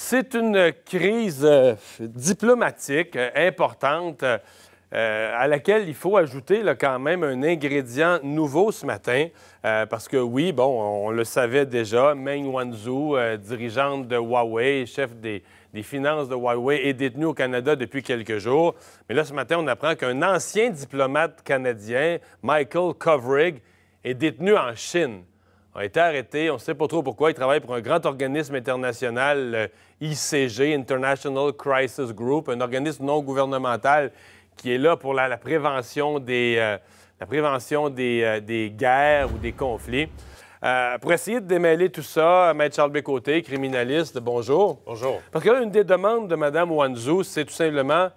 C'est une crise diplomatique importante à laquelle il faut ajouter là, quand même un ingrédient nouveau ce matin. Parce que oui, bon, on le savait déjà, Meng Wanzhou, dirigeante de Huawei, chef des finances de Huawei, est détenue au Canada depuis quelques jours. Mais là, ce matin, on apprend qu'un ancien diplomate canadien, Michael Kovrig, est détenu en Chine. A été arrêté, on ne sait pas trop pourquoi. Il travaille pour un grand organisme international, ICG, International Crisis Group, un organisme non gouvernemental qui est là pour la prévention des guerres ou des conflits. Pour essayer de démêler tout ça, Maître Charles Bécoté, criminaliste, bonjour. Bonjour. Parce que là, une des demandes de Mme Wanzhou, c'est tout simplement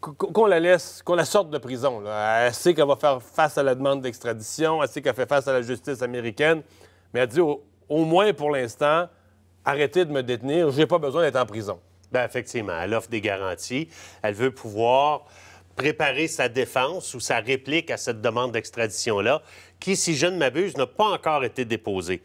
qu'on la sorte de prison. Là. Elle sait qu'elle va faire face à la demande d'extradition, elle sait qu'elle fait face à la justice américaine. Mais elle dit, au moins pour l'instant, arrêtez de me détenir, j'ai pas besoin d'être en prison. Bien, effectivement, elle offre des garanties. Elle veut pouvoir préparer sa défense ou sa réplique à cette demande d'extradition-là, qui, si je ne m'abuse, n'a pas encore été déposée.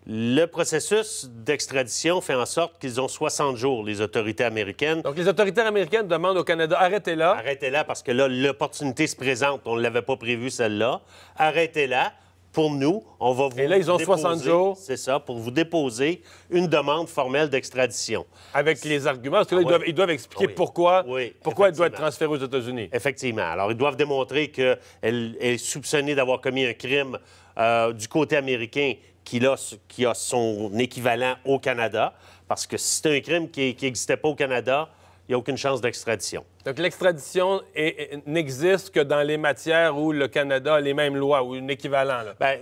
Le processus d'extradition fait en sorte qu'ils ont 60 jours, les autorités américaines. Donc, les autorités américaines demandent au Canada, arrêtez-la. Arrêtez-la parce que là, l'opportunité se présente. On ne l'avait pas prévue, celle-là. Arrêtez-la. Pour nous, on va vous Et là, ils ont 60 jours. C'est ça, pour vous déposer une demande formelle d'extradition. Avec les arguments, parce que là, ils doivent expliquer pourquoi elle doit être transférée aux États-Unis. Effectivement. Alors, ils doivent démontrer qu'elle est soupçonnée d'avoir commis un crime du côté américain qui a son équivalent au Canada. Parce que si c'est un crime qui n'existait pas au Canada, il n'y a aucune chance d'extradition. Donc, l'extradition n'existe que dans les matières où le Canada a les mêmes lois, ou un équivalent. Bien,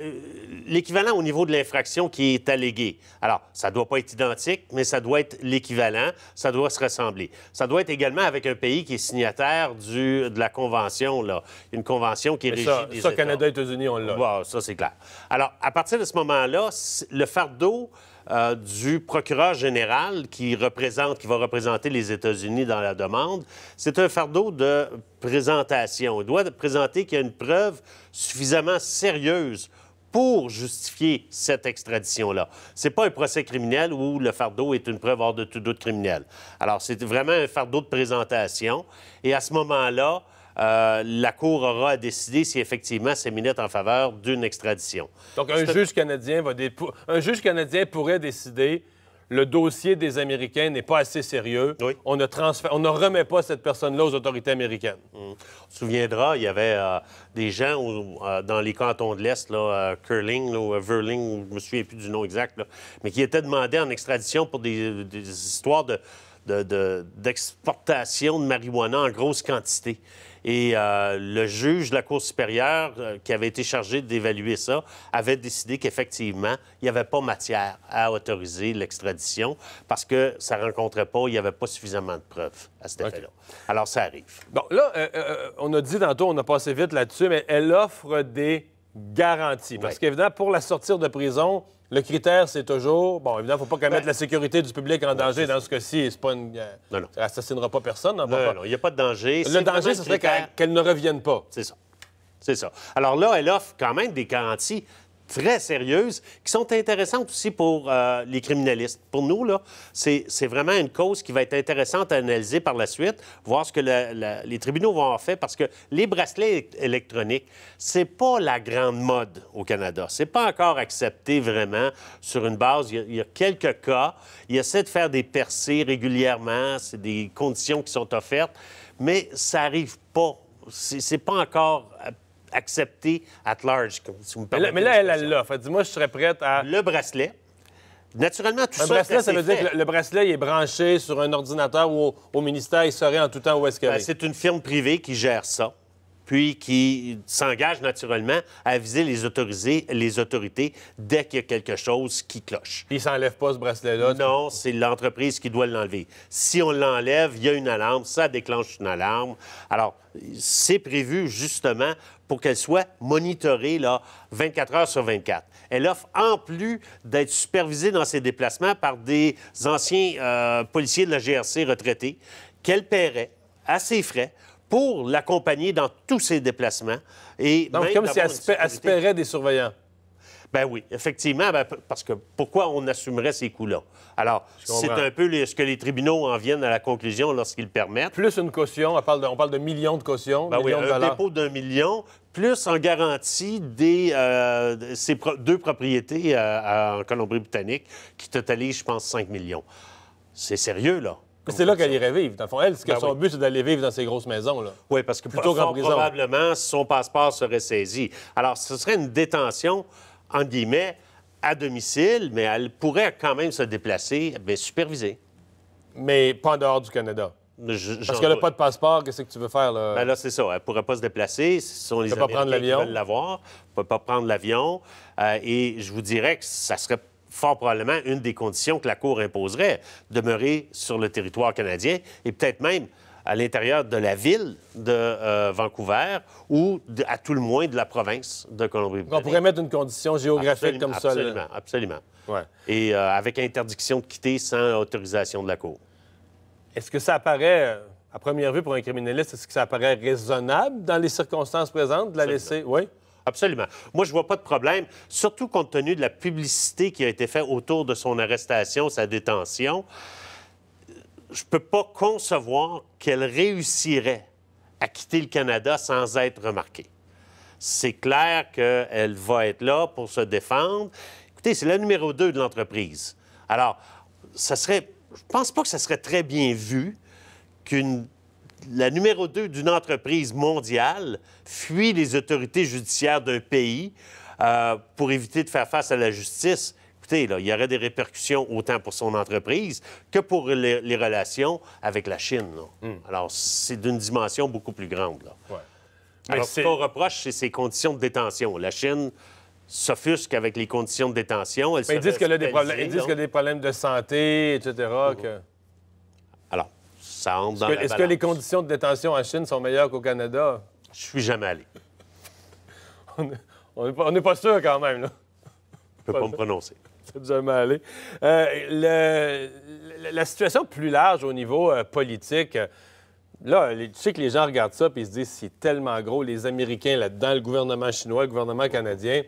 l'équivalent au niveau de l'infraction qui est alléguée. Alors, ça ne doit pas être identique, mais ça doit être l'équivalent, ça doit se ressembler. Ça doit être également avec un pays qui est signataire de la Convention, là. Une convention qui est régie des États. Ça, Canada et États-Unis, on l'a. Bon, ça, c'est clair. Alors, à partir de ce moment-là, le fardeau du procureur général qui va représenter les États-Unis dans la demande, c'est un fardeau de présentation. Il doit présenter qu'il y a une preuve suffisamment sérieuse pour justifier cette extradition-là. C'est pas un procès criminel où le fardeau est une preuve hors de tout doute criminel. Alors, c'est vraiment un fardeau de présentation. Et à ce moment-là, la Cour aura à décider si effectivement c'est minette en faveur d'une extradition. Donc, un juge canadien pourrait décider le dossier des Américains n'est pas assez sérieux. Oui. On ne remet pas cette personne-là aux autorités américaines. On se souviendra, il y avait des gens dans les cantons de l'Est, Curling, Verling, je ne me souviens plus du nom exact, là, mais qui étaient demandés en extradition pour des histoires d'exportation de marijuana en grosse quantité. Et le juge de la Cour supérieure, qui avait été chargé d'évaluer ça, avait décidé qu'effectivement, il n'y avait pas matière à autoriser l'extradition parce que ça ne rencontrait pas, il n'y avait pas suffisamment de preuves à cet effet-là. Alors, ça arrive. Bon, là, on a dit tantôt, on a passé vite là-dessus, mais elle offre des garanties. Parce qu'évidemment, pour la sortir de prison, le critère, c'est toujours... Bon, évidemment, il ne faut pas qu'elle mette la sécurité du public en danger. Dans ce cas-ci, c'est pas une... Non. Elle n'assassinera pas personne. Non, il n'y a pas de danger. Le danger, ce serait qu'elle ne revienne pas. C'est ça. C'est ça. Alors là, elle offre quand même des garanties très sérieuses qui sont intéressantes aussi pour les criminalistes. Pour nous, là, c'est vraiment une cause qui va être intéressante à analyser par la suite, voir ce que les tribunaux vont en faire, parce que les bracelets électroniques, c'est pas la grande mode au Canada. C'est pas encore accepté vraiment sur une base. Il y a quelques cas. Ils essaient de faire des percées régulièrement. C'est des conditions qui sont offertes, mais ça n'arrive pas. C'est pas encore accepté at large. Si vous me permettez. Mais là, elle l'a. Dis-moi, je serais prête à... Le bracelet. Naturellement, tout ça... Un bracelet, ça veut dire que le bracelet il est branché sur un ordinateur ou au ministère, il saurait en tout temps où est-ce qu'il est. C'est une firme privée qui gère ça, puis qui s'engage naturellement à aviser les autorités dès qu'il y a quelque chose qui cloche. Puis il ne s'enlève pas, ce bracelet-là? Non, c'est l'entreprise qui doit l'enlever. Si on l'enlève, il y a une alarme, ça déclenche une alarme. Alors, c'est prévu justement pour qu'elle soit monitorée là, 24 heures sur 24. Elle offre, en plus d'être supervisée dans ses déplacements par des anciens policiers de la GRC retraités, qu'elle paierait à ses frais pour l'accompagner dans tous ses déplacements. Et donc, même comme si elle se paierait des surveillants. Ben oui, effectivement, parce que pourquoi on assumerait ces coûts-là? Alors, c'est un peu ce que les tribunaux en viennent à la conclusion lorsqu'ils permettent. Plus une caution, on parle de millions de cautions, ben millions oui, de un dollars. dépôt d'1 million, plus en garantie ces deux propriétés en Colombie-Britannique qui totalisent, je pense, 5 millions. C'est sérieux, là. Mais c'est là qu'elle irait vivre. Dans le fond, elle, son oui. but, c'est d'aller vivre dans ces grosses maisons, là. Oui, parce que Plutôt qu'en prison. probablement, son passeport serait saisi. Alors, ce serait une détention, entre guillemets, à domicile, mais elle pourrait quand même se déplacer, bien supervisée. Mais pas en dehors du Canada. Parce qu'elle n'a pas de passeport, qu'est-ce que tu veux faire, là? Bien là, c'est ça. Elle ne pourrait pas se déplacer. Ce sont les Américains qui veulent l'avoir. Elle ne peut pas prendre l'avion. Et je vous dirais que ça serait fort probablement une des conditions que la Cour imposerait, demeurer sur le territoire canadien et peut-être même à l'intérieur de la ville de Vancouver ou, à tout le moins, de la province de Colombie-Britannique. On pourrait mettre une condition géographique comme ça. Absolument, absolument. Ouais. Et avec interdiction de quitter sans autorisation de la Cour. Est-ce que ça apparaît, à première vue, pour un criminaliste, est-ce que ça apparaît raisonnable dans les circonstances présentes de la laisser? Oui? Absolument. Moi, je vois pas de problème, surtout compte tenu de la publicité qui a été faite autour de son arrestation, sa détention. Je peux pas concevoir qu'elle réussirait à quitter le Canada sans être remarquée. C'est clair qu'elle va être là pour se défendre. Écoutez, c'est la numéro 2 de l'entreprise. Alors, je pense pas que ça serait très bien vu la numéro 2 d'une entreprise mondiale fuit les autorités judiciaires d'un pays pour éviter de faire face à la justice. Écoutez, là, il y aurait des répercussions autant pour son entreprise que pour les relations avec la Chine. Alors, c'est d'une dimension beaucoup plus grande. Là. Ouais. Alors, ce qu'on reproche, c'est ses conditions de détention. La Chine s'offusque avec les conditions de détention. Ils disent qu'il y a des problèmes de santé, etc. Alors, ça entre dans la balance. Est-ce que les conditions de détention en Chine sont meilleures qu'au Canada? Je suis jamais allé. On n'est pas sûr quand même, là. Je peux pas me prononcer. C'est jamais allé. La situation plus large au niveau politique, là, tu sais que les gens regardent ça et ils se disent c'est tellement gros, les Américains là-dedans, le gouvernement chinois, le gouvernement canadien.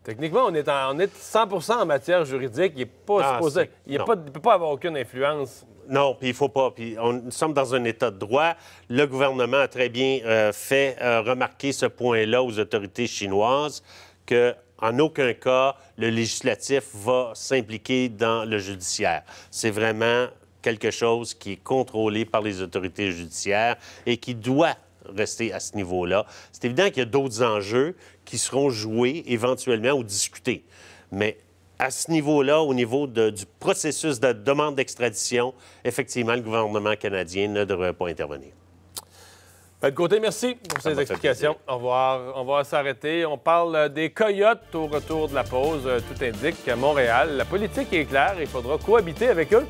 Techniquement, on est 100 en matière juridique. Il n'est pas supposé. Il ne peut pas avoir aucune influence. Non, puis il faut pas. Puis nous sommes dans un état de droit. Le gouvernement a très bien fait remarquer ce point-là aux autorités chinoises qu'en aucun cas, le législatif va s'impliquer dans le judiciaire. C'est vraiment quelque chose qui est contrôlé par les autorités judiciaires et qui doit rester à ce niveau-là. C'est évident qu'il y a d'autres enjeux qui seront joués éventuellement ou discutés. Mais à ce niveau-là, au niveau du processus de demande d'extradition, effectivement, le gouvernement canadien ne devrait pas intervenir. De côté, merci pour ces explications. Au revoir. On va s'arrêter. On parle des coyotes au retour de la pause. Tout indique qu'à Montréal, la politique est claire. Il faudra cohabiter avec eux.